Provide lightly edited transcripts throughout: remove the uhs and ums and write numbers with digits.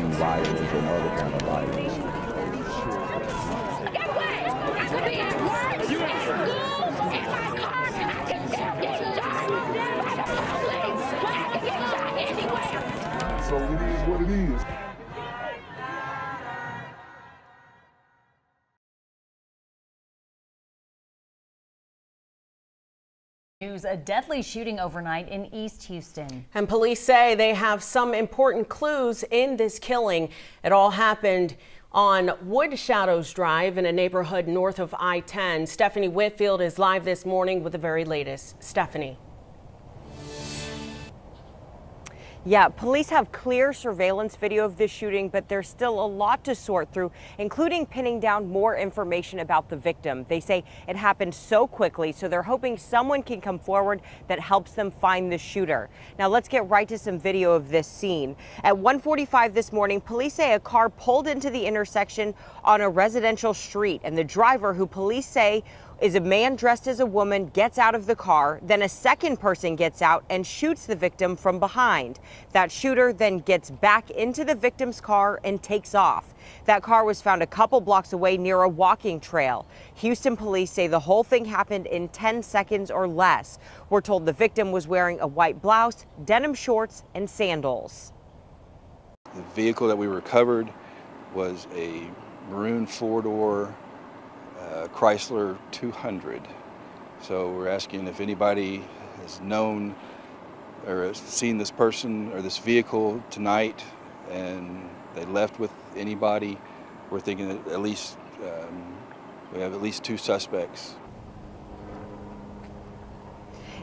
gun violence and other kind of violence. Get away! I could be at work, at school, in my car, I can still get shot by the police. I can get shot anywhere. So it is what it is. News, a deadly shooting overnight in East Houston. And police say they have some important clues in this killing. It all happened on Wood Shadows Drive in a neighborhood north of I-10. Stephanie Whitfield is live this morning with the very latest. Stephanie. Yeah, police have clear surveillance video of this shooting, but there's still a lot to sort through, including pinning down more information about the victim. They say it happened so quickly, so they're hoping someone can come forward that helps them find the shooter. Now let's get right to some video of this scene. At 1:45 this morning, police say a car pulled into the intersection on a residential street, and the driver, who police say is a man dressed as a woman, gets out of the car. Then a second person gets out and shoots the victim from behind. That shooter then gets back into the victim's car and takes off. That car was found a couple blocks away near a walking trail. Houston police say the whole thing happened in 10 seconds or less. We're told the victim was wearing a white blouse, denim shorts, and sandals. The vehicle that we recovered was a maroon four-door Chrysler 200. So we're asking if anybody has known or has seen this person or this vehicle tonight and they left with anybody. We're thinking that at least we have at least 2 suspects.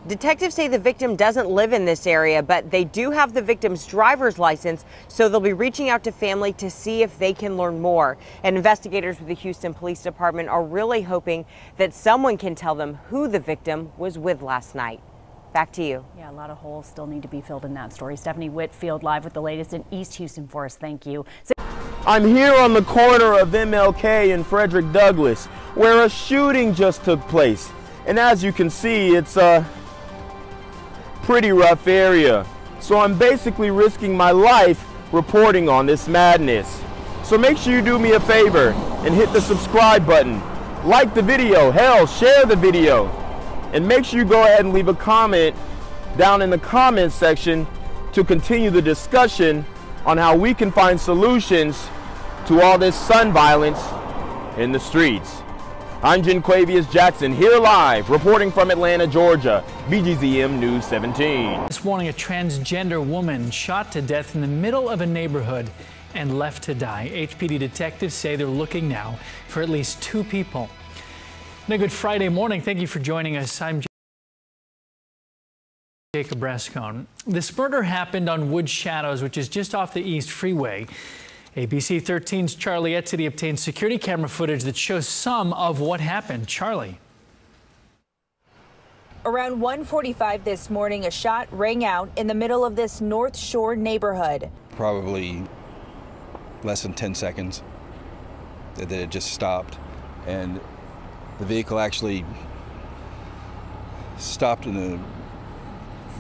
Detectives say the victim doesn't live in this area, but they do have the victim's driver's license, so they'll be reaching out to family to see if they can learn more. And investigators with the Houston Police Department are really hoping that someone can tell them who the victim was with last night. Back to you. Yeah, a lot of holes still need to be filled in that story. Stephanie Whitfield live with the latest in East Houston for us. Thank you. I'm here on the corner of MLK and Frederick Douglass, where a shooting just took place. And as you can see, it's a pretty rough area. So I'm basically risking my life reporting on this madness. So make sure you do me a favor and hit the subscribe button. Like the video, hell, share the video. And make sure you go ahead and leave a comment down in the comments section to continue the discussion on how we can find solutions to all this son violence in the streets. I'm Jenquavius Jackson, here live, reporting from Atlanta, Georgia, BGZM News 17. This morning, a transgender woman shot to death in the middle of a neighborhood and left to die. HPD detectives say they're looking now for at least 2 people. And a good Friday morning. Thank you for joining us. I'm Jacob Rascone. This murder happened on Wood Shadows, which is just off the East Freeway. ABC 13's Charlie Etzity obtained security camera footage that shows some of what happened. Charlie. Around 1:45 this morning, a shot rang out in the middle of this North Shore neighborhood. Probably less than 10 seconds that it just stopped, and the vehicle actually stopped in a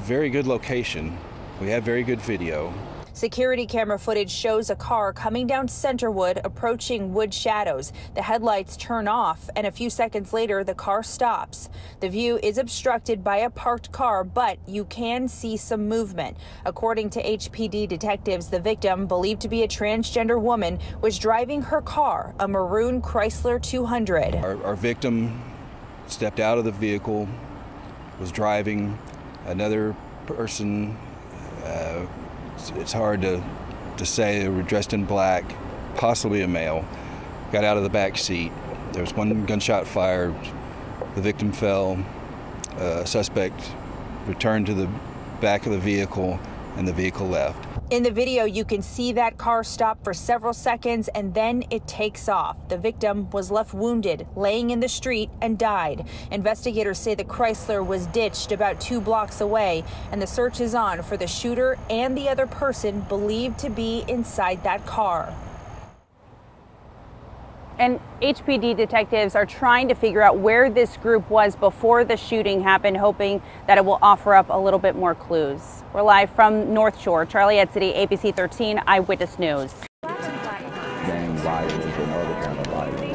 very good location. We have very good video. Security camera footage shows a car coming down Centerwood approaching Wood Shadows. The headlights turn off, and a few seconds later the car stops. The view is obstructed by a parked car, but you can see some movement. According to HPD detectives, the victim, believed to be a transgender woman, was driving her car, a maroon Chrysler 200. Our victim stepped out of the vehicle, was driving. Another person, it's hard to say, they were dressed in black, possibly a male, got out of the back seat. There was 1 gunshot fired. The victim fell. Suspect returned to the back of the vehicle, and the vehicle left. In the video, you can see that car stop for several seconds and then it takes off. The victim was left wounded, laying in the street, and died. Investigators say the Chrysler was ditched about 2 blocks away, and the search is on for the shooter and the other person believed to be inside that car. And HPD detectives are trying to figure out where this group was before the shooting happened, hoping that it will offer up a little bit more clues. We're live from North Shore. Charlie Etzity, ABC 13 Eyewitness News. violence and other kind of violence.